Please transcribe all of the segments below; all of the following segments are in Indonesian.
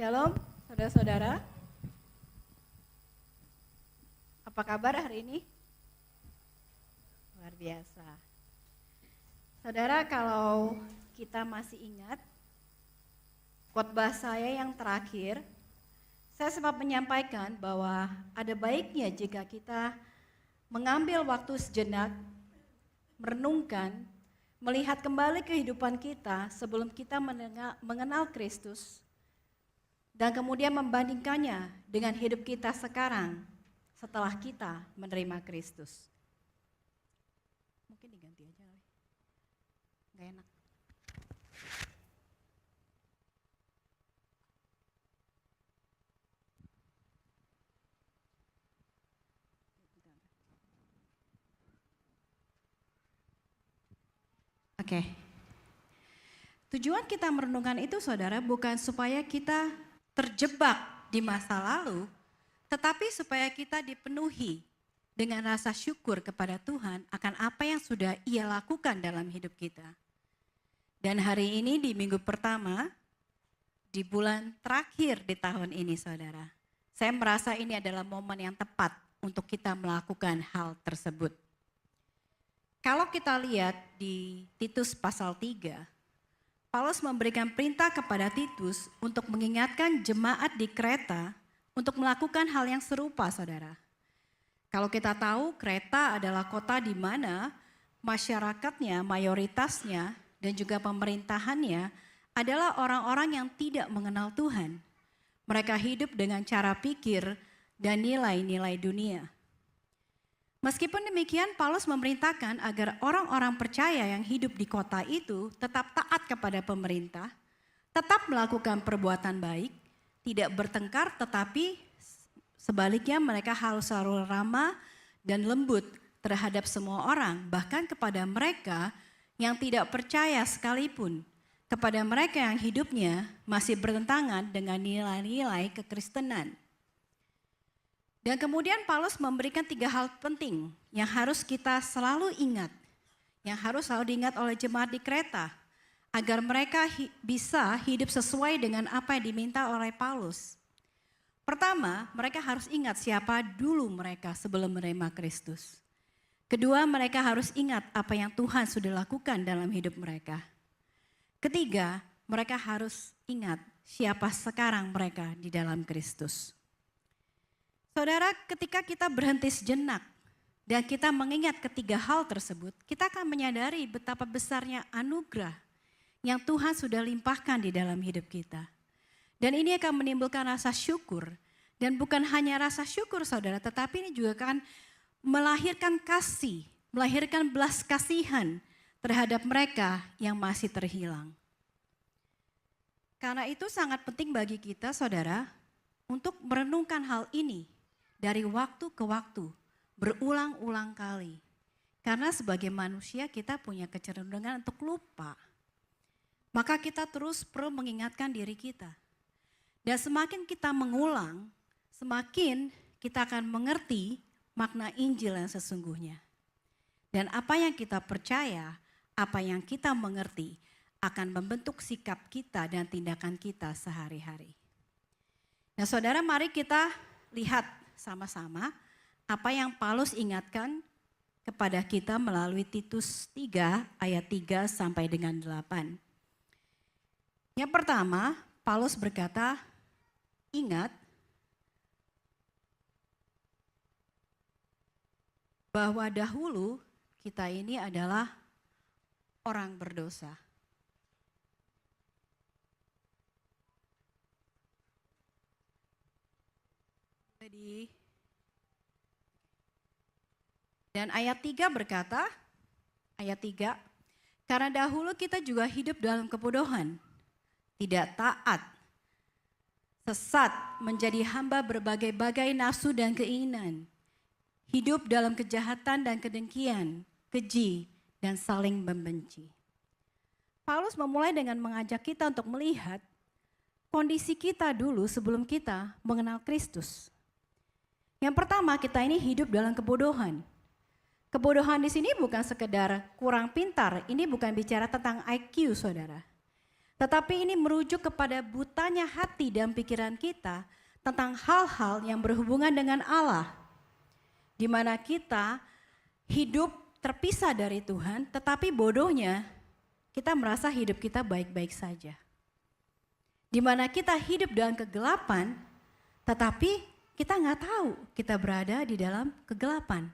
Shalom, saudara-saudara. Apa kabar hari ini? Luar biasa. Saudara, kalau kita masih ingat khotbah saya yang terakhir, saya sempat menyampaikan bahwa ada baiknya jika kita mengambil waktu sejenak, merenungkan, melihat kembali kehidupan kita sebelum kita mengenal Kristus, dan kemudian membandingkannya dengan hidup kita sekarang setelah kita menerima Kristus. Mungkin diganti aja kali, nggak enak. Oke. Tujuan kita merenungkan itu, saudara, bukan supaya kita terjebak di masa lalu, tetapi supaya kita dipenuhi dengan rasa syukur kepada Tuhan akan apa yang sudah Ia lakukan dalam hidup kita. Dan hari ini di minggu pertama, di bulan terakhir di tahun ini, saudara, saya merasa ini adalah momen yang tepat untuk kita melakukan hal tersebut. Kalau kita lihat di Titus pasal 3, Paulus memberikan perintah kepada Titus untuk mengingatkan jemaat di Kreta untuk melakukan hal yang serupa, saudara. Kalau kita tahu Kreta adalah kota di mana masyarakatnya, mayoritasnya, dan juga pemerintahannya adalah orang-orang yang tidak mengenal Tuhan. Mereka hidup dengan cara pikir dan nilai-nilai dunia. Meskipun demikian, Paulus memerintahkan agar orang-orang percaya yang hidup di kota itu tetap taat kepada pemerintah, tetap melakukan perbuatan baik, tidak bertengkar, tetapi sebaliknya mereka harus selalu ramah dan lembut terhadap semua orang, bahkan kepada mereka yang tidak percaya sekalipun, kepada mereka yang hidupnya masih bertentangan dengan nilai-nilai kekristenan. Dan kemudian Paulus memberikan 3 hal penting yang harus kita selalu ingat, yang harus selalu diingat oleh jemaat di Kreta, agar mereka bisa hidup sesuai dengan apa yang diminta oleh Paulus. Pertama, mereka harus ingat siapa dulu mereka sebelum menerima Kristus. Kedua, mereka harus ingat apa yang Tuhan sudah lakukan dalam hidup mereka. Ketiga, mereka harus ingat siapa sekarang mereka di dalam Kristus. Saudara, ketika kita berhenti sejenak dan kita mengingat ketiga hal tersebut, kita akan menyadari betapa besarnya anugerah yang Tuhan sudah limpahkan di dalam hidup kita. Dan ini akan menimbulkan rasa syukur. Dan bukan hanya rasa syukur, saudara, tetapi ini juga akan melahirkan kasih, melahirkan belas kasihan terhadap mereka yang masih terhilang. Karena itu sangat penting bagi kita, saudara, untuk merenungkan hal ini dari waktu ke waktu, berulang-ulang kali. Karena sebagai manusia kita punya kecenderungan untuk lupa. Maka kita terus perlu mengingatkan diri kita. Dan semakin kita mengulang, semakin kita akan mengerti makna Injil yang sesungguhnya. Dan apa yang kita percaya, apa yang kita mengerti akan membentuk sikap kita dan tindakan kita sehari-hari. Nah, saudara, mari kita lihat sama-sama apa yang Paulus ingatkan kepada kita melalui Titus 3 ayat 3 sampai dengan 8. Yang pertama, Paulus berkata, ingat bahwa dahulu kita ini adalah orang berdosa. Dan ayat 3 berkata, ayat 3, karena dahulu kita juga hidup dalam kebodohan, tidak taat, sesat, menjadi hamba berbagai-bagai nafsu dan keinginan, hidup dalam kejahatan dan kedengkian, keji, dan saling membenci. Paulus memulai dengan mengajak kita untuk melihat kondisi kita dulu sebelum kita mengenal Kristus. Yang pertama, kita ini hidup dalam kebodohan. Kebodohan di sini bukan sekedar kurang pintar, ini bukan bicara tentang IQ, saudara. Tetapi ini merujuk kepada butanya hati dan pikiran kita tentang hal-hal yang berhubungan dengan Allah. Di mana kita hidup terpisah dari Tuhan, tetapi bodohnya kita merasa hidup kita baik-baik saja. Di mana kita hidup dalam kegelapan, tetapi kita nggak tahu kita berada di dalam kegelapan.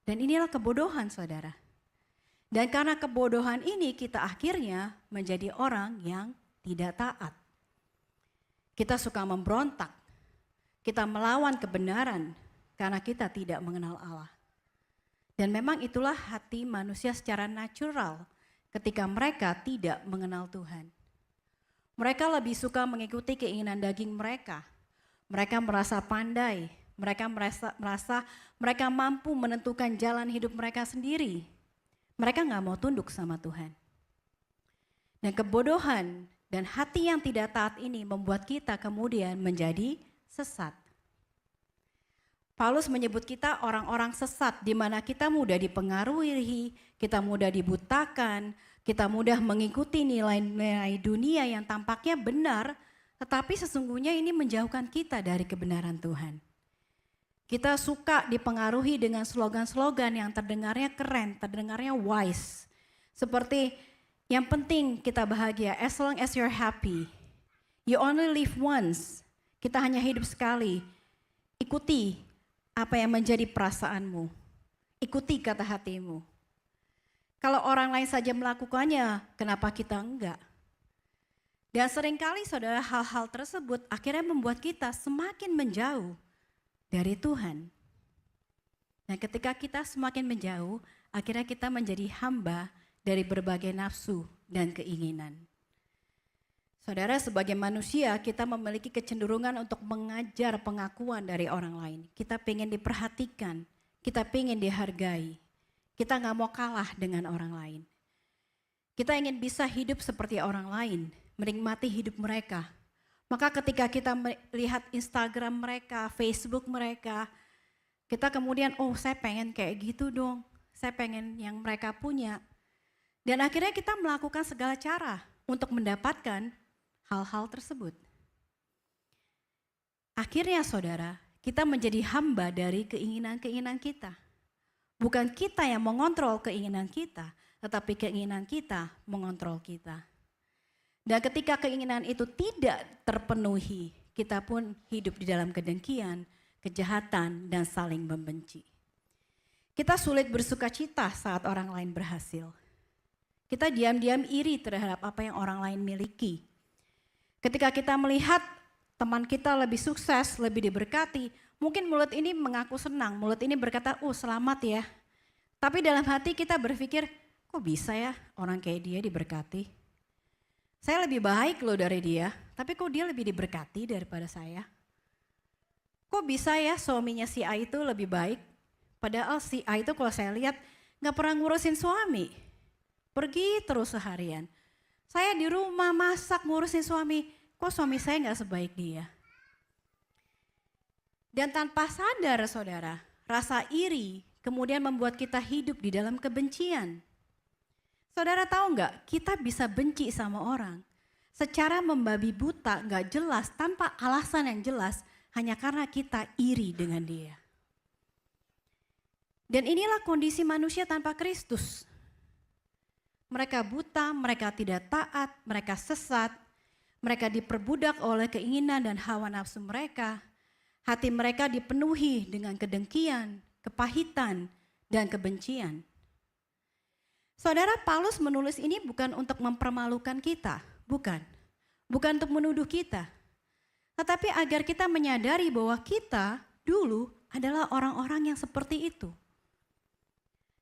Dan inilah kebodohan, saudara. Dan karena kebodohan ini kita akhirnya menjadi orang yang tidak taat. Kita suka memberontak, kita melawan kebenaran karena kita tidak mengenal Allah. Dan memang itulah hati manusia secara natural ketika mereka tidak mengenal Tuhan. Mereka lebih suka mengikuti keinginan daging mereka. Mereka merasa pandai, mereka merasa mereka mampu menentukan jalan hidup mereka sendiri. Mereka nggak mau tunduk sama Tuhan. Dan kebodohan dan hati yang tidak taat ini membuat kita kemudian menjadi sesat. Paulus menyebut kita orang-orang sesat di mana kita mudah dipengaruhi, kita mudah dibutakan, kita mudah mengikuti nilai-nilai dunia yang tampaknya benar, tetapi sesungguhnya ini menjauhkan kita dari kebenaran Tuhan. Kita suka dipengaruhi dengan slogan-slogan yang terdengarnya keren, terdengarnya wise. Seperti yang penting kita bahagia, as long as you're happy. You only live once, kita hanya hidup sekali. Ikuti apa yang menjadi perasaanmu, ikuti kata hatimu. Kalau orang lain saja melakukannya, kenapa kita enggak? Dan seringkali saudara hal-hal tersebut akhirnya membuat kita semakin menjauh dari Tuhan. Nah, ketika kita semakin menjauh, akhirnya kita menjadi hamba dari berbagai nafsu dan keinginan. Saudara, sebagai manusia kita memiliki kecenderungan untuk mengajar pengakuan dari orang lain. Kita pengen diperhatikan, kita pengen dihargai. Kita gak mau kalah dengan orang lain. Kita ingin bisa hidup seperti orang lain, menikmati hidup mereka. Maka ketika kita melihat Instagram mereka, Facebook mereka, kita kemudian, oh saya pengen kayak gitu dong, saya pengen yang mereka punya. Dan akhirnya kita melakukan segala cara untuk mendapatkan hal-hal tersebut. Akhirnya saudara, kita menjadi hamba dari keinginan-keinginan kita. Bukan kita yang mengontrol keinginan kita, tetapi keinginan kita mengontrol kita. Dan ketika keinginan itu tidak terpenuhi, kita pun hidup di dalam kedengkian, kejahatan, dan saling membenci. Kita sulit bersuka cita saat orang lain berhasil. Kita diam-diam iri terhadap apa yang orang lain miliki. Ketika kita melihat teman kita lebih sukses, lebih diberkati, mungkin mulut ini mengaku senang, mulut ini berkata, oh selamat ya. Tapi dalam hati kita berpikir, kok bisa ya orang kayak dia diberkati? Saya lebih baik loh dari dia, tapi kok dia lebih diberkati daripada saya? Kok bisa ya suaminya si A itu lebih baik? Padahal si A itu kalau saya lihat gak pernah ngurusin suami. Pergi terus seharian. Saya di rumah masak ngurusin suami, kok suami saya gak sebaik dia? Dan tanpa sadar saudara, rasa iri kemudian membuat kita hidup di dalam kebencian. Saudara tahu nggak, kita bisa benci sama orang secara membabi buta, nggak jelas, tanpa alasan yang jelas, hanya karena kita iri dengan dia. Dan inilah kondisi manusia tanpa Kristus. Mereka buta, mereka tidak taat, mereka sesat, mereka diperbudak oleh keinginan dan hawa nafsu mereka. Hati mereka dipenuhi dengan kedengkian, kepahitan, dan kebencian. Saudara, Paulus menulis ini bukan untuk mempermalukan kita, bukan untuk menuduh kita. Tetapi agar kita menyadari bahwa kita dulu adalah orang-orang yang seperti itu.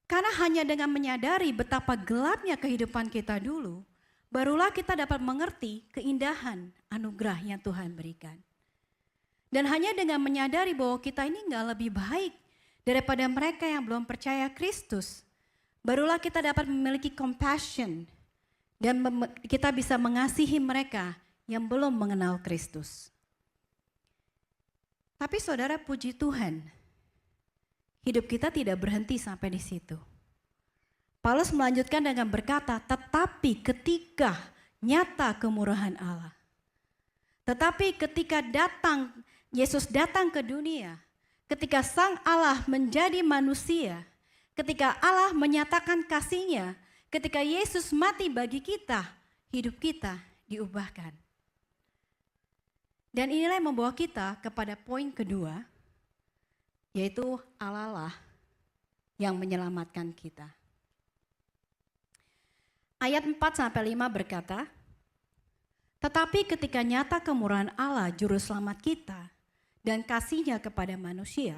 Karena hanya dengan menyadari betapa gelapnya kehidupan kita dulu, barulah kita dapat mengerti keindahan anugerah yang Tuhan berikan. Dan hanya dengan menyadari bahwa kita ini gak lebih baik daripada mereka yang belum percaya Kristus, barulah kita dapat memiliki compassion dan kita bisa mengasihi mereka yang belum mengenal Kristus. Tapi saudara, puji Tuhan, hidup kita tidak berhenti sampai di situ. Paulus melanjutkan dengan berkata, tetapi ketika nyata kemurahan Allah. Tetapi ketika Yesus datang ke dunia, ketika Sang Allah menjadi manusia, ketika Allah menyatakan kasih-Nya, ketika Yesus mati bagi kita, hidup kita diubahkan. Dan inilah yang membawa kita kepada poin kedua, yaitu Allah lah yang menyelamatkan kita. Ayat 4-5 berkata, tetapi ketika nyata kemurahan Allah juru selamat kita dan kasih-Nya kepada manusia,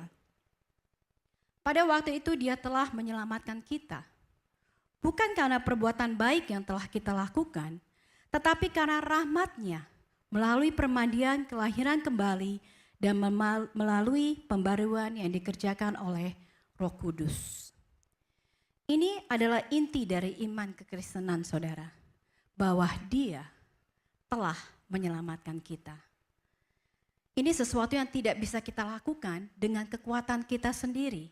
pada waktu itu Dia telah menyelamatkan kita. Bukan karena perbuatan baik yang telah kita lakukan, tetapi karena rahmat-Nya melalui permandian kelahiran kembali dan melalui pembaruan yang dikerjakan oleh Roh Kudus. Ini adalah inti dari iman kekristenan, saudara, bahwa Dia telah menyelamatkan kita. Ini sesuatu yang tidak bisa kita lakukan dengan kekuatan kita sendiri.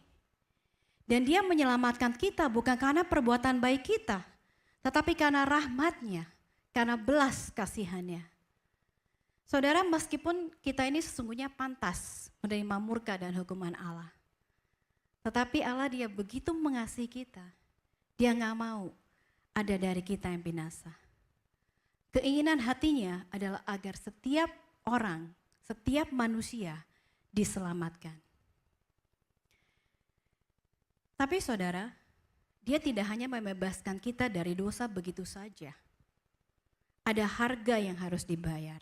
Dan Dia menyelamatkan kita bukan karena perbuatan baik kita, tetapi karena rahmat-Nya, karena belas kasihan-Nya. Saudara, meskipun kita ini sesungguhnya pantas menerima murka dan hukuman Allah, tetapi Allah Dia begitu mengasihi kita, Dia gak mau ada dari kita yang binasa. Keinginan hati-Nya adalah agar setiap orang, setiap manusia diselamatkan. Tapi saudara, Dia tidak hanya membebaskan kita dari dosa begitu saja. Ada harga yang harus dibayar.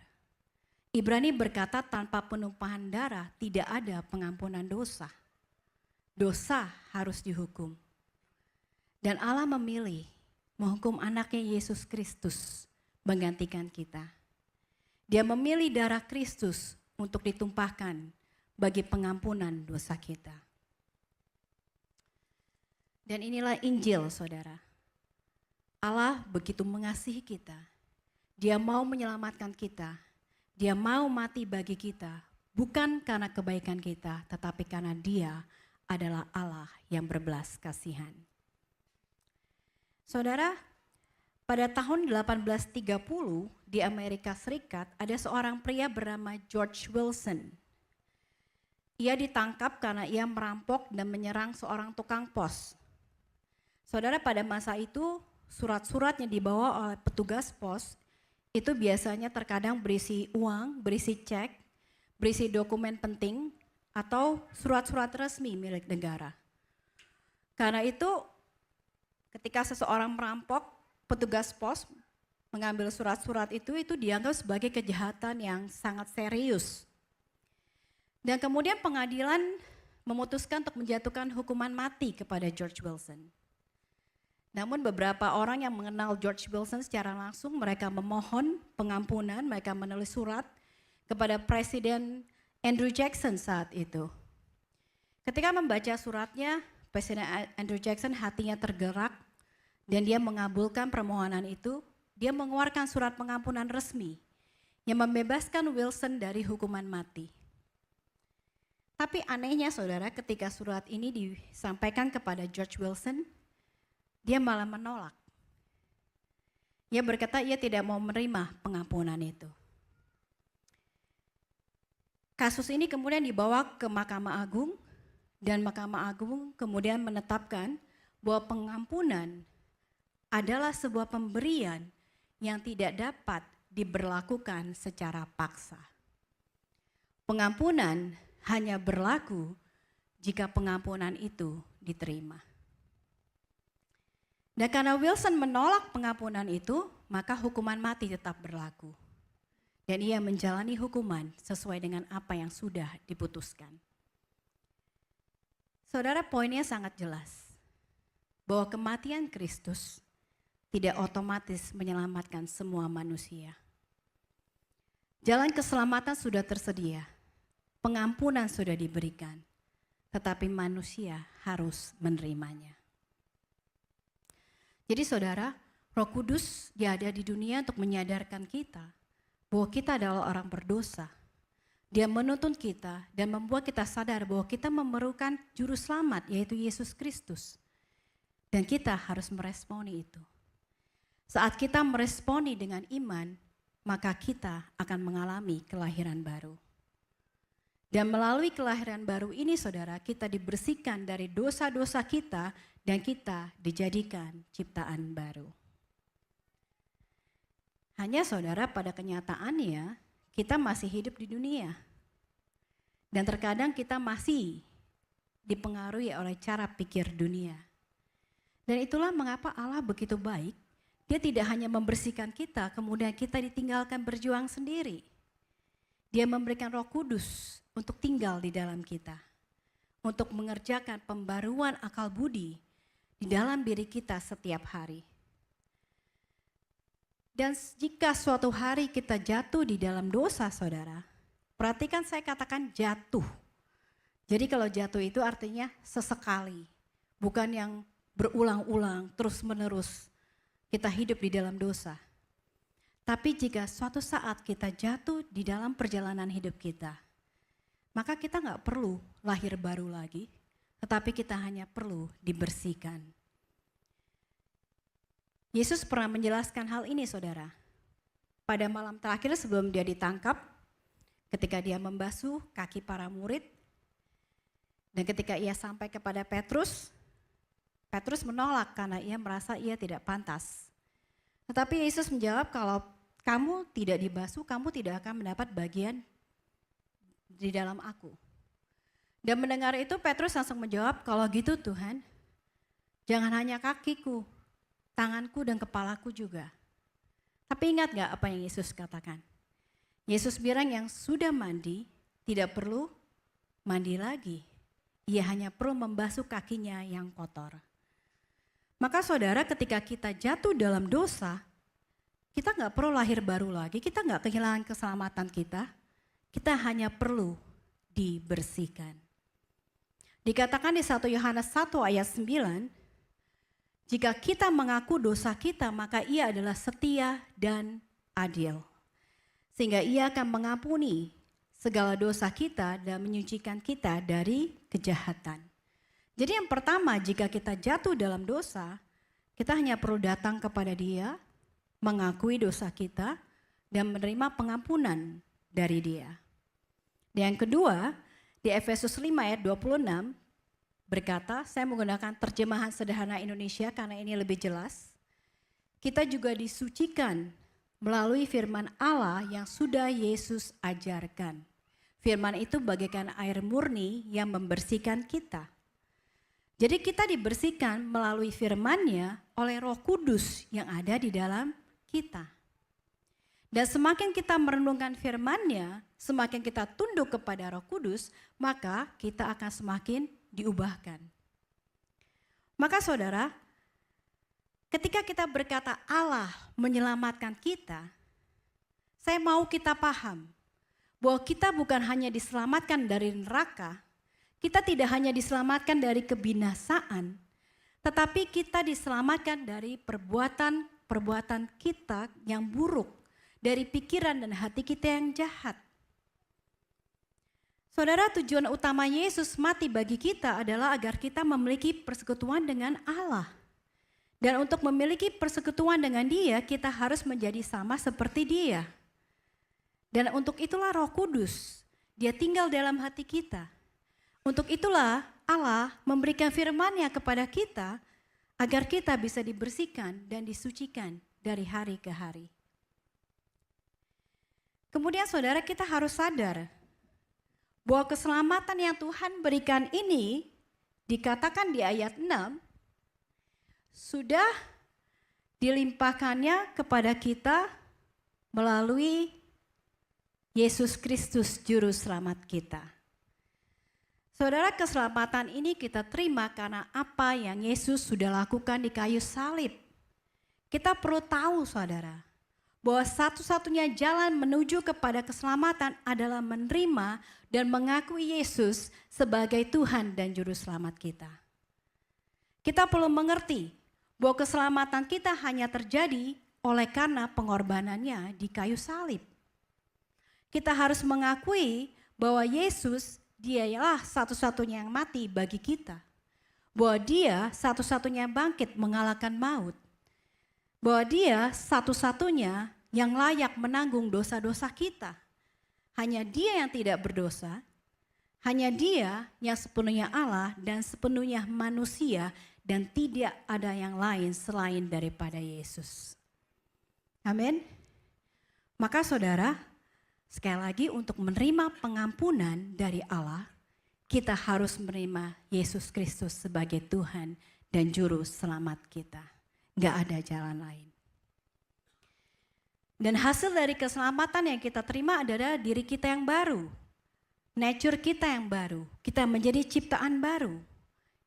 Ibrani berkata tanpa penumpahan darah tidak ada pengampunan dosa. Dosa harus dihukum. Dan Allah memilih menghukum anaknya Yesus Kristus menggantikan kita. Dia memilih darah Kristus untuk ditumpahkan bagi pengampunan dosa kita. Dan inilah Injil, saudara. Allah begitu mengasihi kita. Dia mau menyelamatkan kita. Dia mau mati bagi kita. Bukan karena kebaikan kita, tetapi karena Dia adalah Allah yang berbelas kasihan. Saudara, pada tahun 1830 di Amerika Serikat ada seorang pria bernama George Wilson. Ia ditangkap karena ia merampok dan menyerang seorang tukang pos. Saudara, pada masa itu surat-surat yang dibawa oleh petugas pos itu biasanya terkadang berisi uang, berisi cek, berisi dokumen penting atau surat-surat resmi milik negara. Karena itu ketika seseorang merampok, petugas pos mengambil surat-surat itu dianggap sebagai kejahatan yang sangat serius. Dan kemudian pengadilan memutuskan untuk menjatuhkan hukuman mati kepada George Wilson. Namun beberapa orang yang mengenal George Wilson secara langsung, mereka memohon pengampunan, mereka menulis surat kepada Presiden Andrew Jackson saat itu. Ketika membaca suratnya, Presiden Andrew Jackson hatinya tergerak, dan dia mengabulkan permohonan itu. Dia mengeluarkan surat pengampunan resmi yang membebaskan Wilson dari hukuman mati. Tapi anehnya saudara, ketika surat ini disampaikan kepada George Wilson, dia malah menolak. Ia berkata ia tidak mau menerima pengampunan itu. Kasus ini kemudian dibawa ke Mahkamah Agung, dan Mahkamah Agung kemudian menetapkan bahwa pengampunan adalah sebuah pemberian yang tidak dapat diberlakukan secara paksa. Pengampunan hanya berlaku jika pengampunan itu diterima. Dan karena Wilson menolak pengampunan itu, maka hukuman mati tetap berlaku. Dan ia menjalani hukuman sesuai dengan apa yang sudah diputuskan. Saudara, poinnya sangat jelas. Bahwa kematian Kristus tidak otomatis menyelamatkan semua manusia. Jalan keselamatan sudah tersedia, pengampunan sudah diberikan, tetapi manusia harus menerimanya. Jadi saudara, Roh Kudus Dia ada di dunia untuk menyadarkan kita bahwa kita adalah orang berdosa. Dia menuntun kita dan membuat kita sadar bahwa kita memerlukan juru selamat, yaitu Yesus Kristus. Dan kita harus meresponi itu. Saat kita meresponi dengan iman, maka kita akan mengalami kelahiran baru. Dan melalui kelahiran baru ini saudara, kita dibersihkan dari dosa-dosa kita dan kita dijadikan ciptaan baru. Hanya saudara, pada kenyataannya kita masih hidup di dunia. Dan terkadang kita masih dipengaruhi oleh cara pikir dunia. Dan itulah mengapa Allah begitu baik. Dia tidak hanya membersihkan kita, kemudian kita ditinggalkan berjuang sendiri. Dia memberikan Roh Kudus untuk tinggal di dalam kita. Untuk mengerjakan pembaruan akal budi di dalam diri kita setiap hari. Dan jika suatu hari kita jatuh di dalam dosa saudara, perhatikan saya katakan jatuh. Jadi kalau jatuh itu artinya sesekali, bukan yang berulang-ulang terus-menerus. Kita hidup di dalam dosa. Tapi jika suatu saat kita jatuh di dalam perjalanan hidup kita, maka kita nggak perlu lahir baru lagi, tetapi kita hanya perlu dibersihkan. Yesus pernah menjelaskan hal ini saudara. Pada malam terakhir sebelum dia ditangkap, ketika dia membasuh kaki para murid, dan ketika ia sampai kepada Petrus, Petrus menolak karena ia merasa ia tidak pantas. Tetapi Yesus menjawab, kalau kamu tidak dibasuh, kamu tidak akan mendapat bagian di dalam aku. Dan mendengar itu Petrus langsung menjawab, kalau gitu Tuhan, jangan hanya kakiku, tanganku dan kepalaku juga. Tapi ingat gak apa yang Yesus katakan? Yesus bilang yang sudah mandi tidak perlu mandi lagi. Ia hanya perlu membasuh kakinya yang kotor. Maka saudara, ketika kita jatuh dalam dosa, kita gak perlu lahir baru lagi, kita gak kehilangan keselamatan kita hanya perlu dibersihkan. Dikatakan di 1 Yohanes 1 ayat 9, jika kita mengaku dosa kita, maka ia adalah setia dan adil. Sehingga ia akan mengampuni segala dosa kita dan menyucikan kita dari kejahatan. Jadi yang pertama, jika kita jatuh dalam dosa, kita hanya perlu datang kepada Dia, mengakui dosa kita, dan menerima pengampunan dari Dia. Dan yang kedua, di Efesus 5 ayat 26 berkata, saya menggunakan terjemahan sederhana Indonesia karena ini lebih jelas. Kita juga disucikan melalui firman Allah yang sudah Yesus ajarkan. Firman itu bagaikan air murni yang membersihkan kita. Jadi kita dibersihkan melalui firman-Nya oleh Roh Kudus yang ada di dalam kita. Dan semakin kita merenungkan firman-Nya, semakin kita tunduk kepada Roh Kudus, maka kita akan semakin diubahkan. Maka saudara, ketika kita berkata Allah menyelamatkan kita, saya mau kita paham bahwa kita bukan hanya diselamatkan dari neraka, kita tidak hanya diselamatkan dari kebinasaan, tetapi kita diselamatkan dari perbuatan kita yang buruk, dari pikiran dan hati kita yang jahat. Saudara, tujuan utama Yesus mati bagi kita adalah agar kita memiliki persekutuan dengan Allah. Dan untuk memiliki persekutuan dengan Dia, kita harus menjadi sama seperti Dia. Dan untuk itulah Roh Kudus, Dia tinggal dalam hati kita. Untuk itulah Allah memberikan firman-Nya kepada kita agar kita bisa dibersihkan dan disucikan dari hari ke hari. Kemudian saudara, kita harus sadar bahwa keselamatan yang Tuhan berikan ini dikatakan di ayat 6 sudah dilimpahkannya kepada kita melalui Yesus Kristus Juru Selamat kita. Saudara, keselamatan ini kita terima karena apa yang Yesus sudah lakukan di kayu salib. Kita perlu tahu saudara, bahwa satu-satunya jalan menuju kepada keselamatan adalah menerima dan mengakui Yesus sebagai Tuhan dan Juru Selamat kita. Kita perlu mengerti bahwa keselamatan kita hanya terjadi oleh karena pengorbanannya di kayu salib. Kita harus mengakui bahwa Yesus, Dia ialah satu-satunya yang mati bagi kita. Bahwa Dia satu-satunya yang bangkit mengalahkan maut. Bahwa dia satu-satunya yang layak menanggung dosa-dosa kita. Hanya dia yang tidak berdosa, hanya dia yang sepenuhnya Allah dan sepenuhnya manusia, dan tidak ada yang lain selain daripada Yesus. Amin. Maka saudara, sekali lagi untuk menerima pengampunan dari Allah, kita harus menerima Yesus Kristus sebagai Tuhan dan Juru Selamat kita. Gak ada jalan lain. Dan hasil dari keselamatan yang kita terima adalah diri kita yang baru. Nature kita yang baru. Kita menjadi ciptaan baru.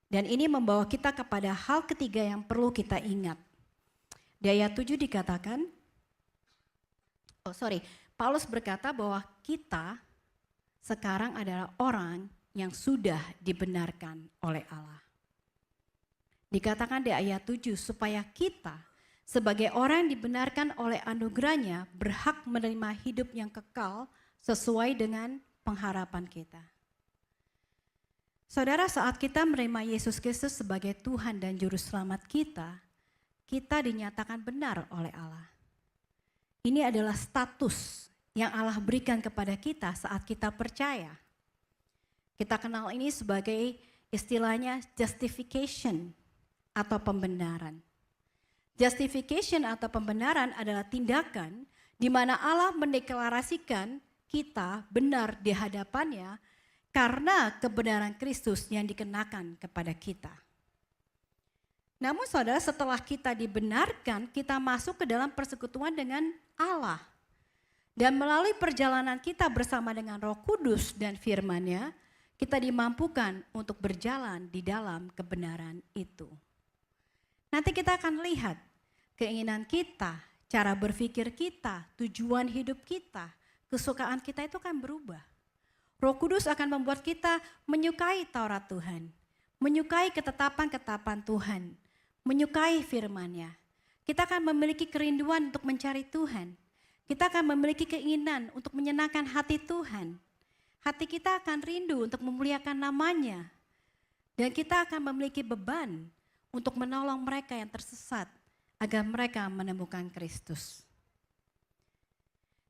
Dan ini membawa kita kepada hal ketiga yang perlu kita ingat. Di ayat 7 dikatakan, Paulus berkata bahwa kita sekarang adalah orang yang sudah dibenarkan oleh Allah. Dikatakan di ayat 7 supaya kita sebagai orang yang dibenarkan oleh anugerahnya berhak menerima hidup yang kekal sesuai dengan pengharapan kita. Saudara, saat kita menerima Yesus Kristus sebagai Tuhan dan Juru Selamat kita, kita dinyatakan benar oleh Allah. Ini adalah status yang Allah berikan kepada kita saat kita percaya. Kita kenal ini sebagai istilahnya justification atau pembenaran. Justification atau pembenaran adalah tindakan di mana Allah mendeklarasikan kita benar di hadapannya karena kebenaran Kristus yang dikenakan kepada kita. Namun saudara, setelah kita dibenarkan, kita masuk ke dalam persekutuan dengan Allah. Dan melalui perjalanan kita bersama dengan Roh Kudus dan firman-Nya, kita dimampukan untuk berjalan di dalam kebenaran itu. Nanti kita akan lihat keinginan kita, cara berpikir kita, tujuan hidup kita, kesukaan kita itu akan berubah. Roh Kudus akan membuat kita menyukai Taurat Tuhan, menyukai ketetapan-ketetapan Tuhan, menyukai firman-Nya. Kita akan memiliki kerinduan untuk mencari Tuhan. Kita akan memiliki keinginan untuk menyenangkan hati Tuhan. Hati kita akan rindu untuk memuliakan nama-Nya. Dan kita akan memiliki beban untuk menolong mereka yang tersesat agar mereka menemukan Kristus.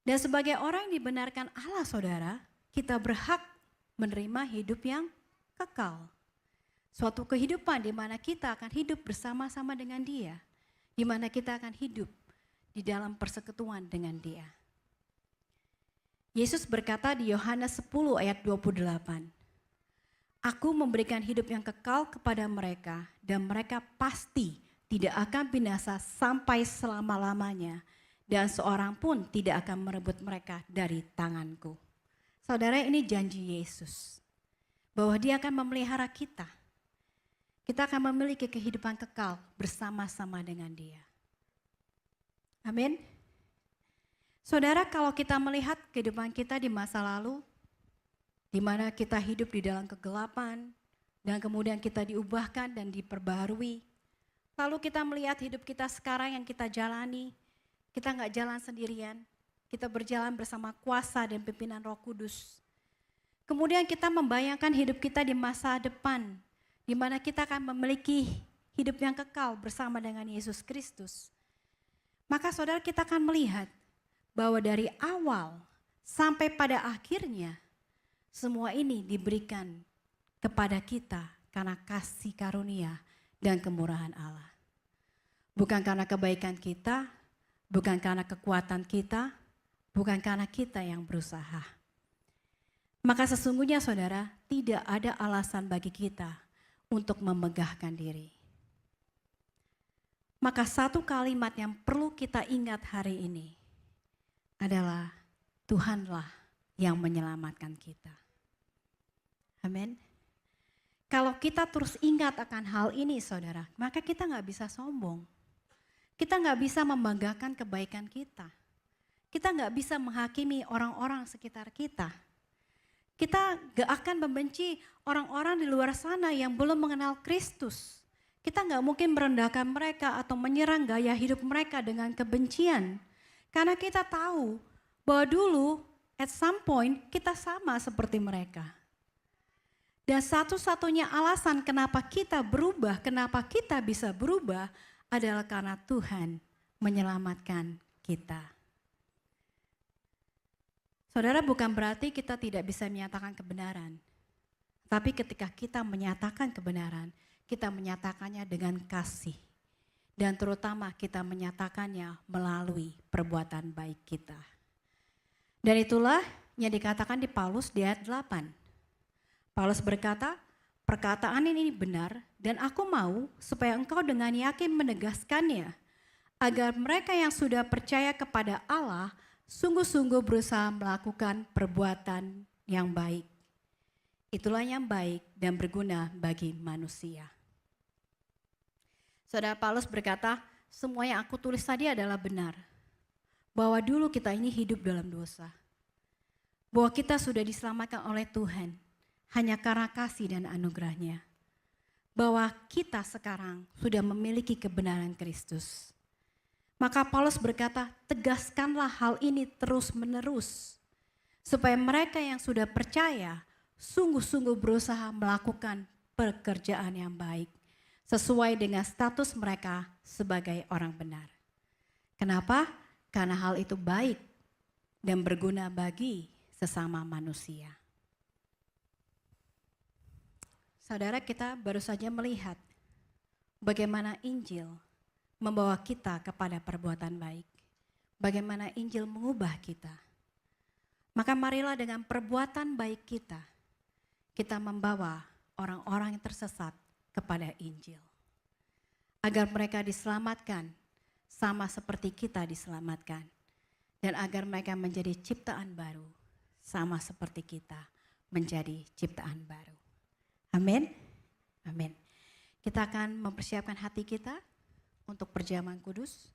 Dan sebagai orang yang dibenarkan Allah, saudara, kita berhak menerima hidup yang kekal. Suatu kehidupan di mana kita akan hidup bersama-sama dengan Dia, di mana kita akan hidup di dalam persekutuan dengan Dia. Yesus berkata di Yohanes 10 ayat 28, Aku memberikan hidup yang kekal kepada mereka dan mereka pasti tidak akan binasa sampai selama-lamanya dan seorang pun tidak akan merebut mereka dari tanganku. Saudara, ini janji Yesus bahwa Dia akan memelihara kita. Kita akan memiliki kehidupan kekal bersama-sama dengan Dia. Amin. Saudara, kalau kita melihat kehidupan kita di masa lalu, di mana kita hidup di dalam kegelapan, dan kemudian kita diubahkan dan diperbaharui. Lalu kita melihat hidup kita sekarang yang kita jalani, kita nggak jalan sendirian, kita berjalan bersama kuasa dan pimpinan Roh Kudus. Kemudian kita membayangkan hidup kita di masa depan, di mana kita akan memiliki hidup yang kekal bersama dengan Yesus Kristus. Maka saudara, kita akan melihat bahwa dari awal sampai pada akhirnya, semua ini diberikan kepada kita karena kasih karunia dan kemurahan Allah. Bukan karena kebaikan kita, bukan karena kekuatan kita, bukan karena kita yang berusaha. Maka sesungguhnya saudara, tidak ada alasan bagi kita untuk memegahkan diri. Maka satu kalimat yang perlu kita ingat hari ini adalah Tuhanlah yang menyelamatkan kita. Amin. Kalau kita terus ingat akan hal ini saudara, maka kita gak bisa sombong. Kita gak bisa membanggakan kebaikan kita. Kita gak bisa menghakimi orang-orang sekitar kita. Kita gak akan membenci orang-orang di luar sana yang belum mengenal Kristus. Kita gak mungkin merendahkan mereka atau menyerang gaya hidup mereka dengan kebencian. Karena kita tahu bahwa dulu at some point kita sama seperti mereka. Dan satu-satunya alasan kenapa kita berubah, kenapa kita bisa berubah adalah karena Tuhan menyelamatkan kita. Saudara, bukan berarti kita tidak bisa menyatakan kebenaran. Tapi ketika kita menyatakan kebenaran, kita menyatakannya dengan kasih. Dan terutama kita menyatakannya melalui perbuatan baik kita. Dan itulah yang dikatakan di Paulus di ayat 8. Paulus berkata, perkataan ini benar dan aku mau supaya engkau dengan yakin menegaskannya. Agar mereka yang sudah percaya kepada Allah sungguh-sungguh berusaha melakukan perbuatan yang baik. Itulah yang baik dan berguna bagi manusia. Saudara, Paulus berkata, semua yang aku tulis tadi adalah benar. Bahwa dulu kita ini hidup dalam dosa. Bahwa kita sudah diselamatkan oleh Tuhan hanya karena kasih dan anugerahnya. Bahwa kita sekarang sudah memiliki kebenaran Kristus. Maka Paulus berkata, tegaskanlah hal ini terus-menerus. Supaya mereka yang sudah percaya sungguh-sungguh berusaha melakukan pekerjaan yang baik. Sesuai dengan status mereka sebagai orang benar. Kenapa? Karena hal itu baik dan berguna bagi sesama manusia. Saudara, kita baru saja melihat bagaimana Injil membawa kita kepada perbuatan baik. Bagaimana Injil mengubah kita. Maka marilah dengan perbuatan baik kita, kita membawa orang-orang yang tersesat kepada Injil. Agar mereka diselamatkan sama seperti kita diselamatkan. Dan agar mereka menjadi ciptaan baru sama seperti kita menjadi ciptaan baru. Amin. Amin. Kita akan mempersiapkan hati kita untuk perjamuan kudus.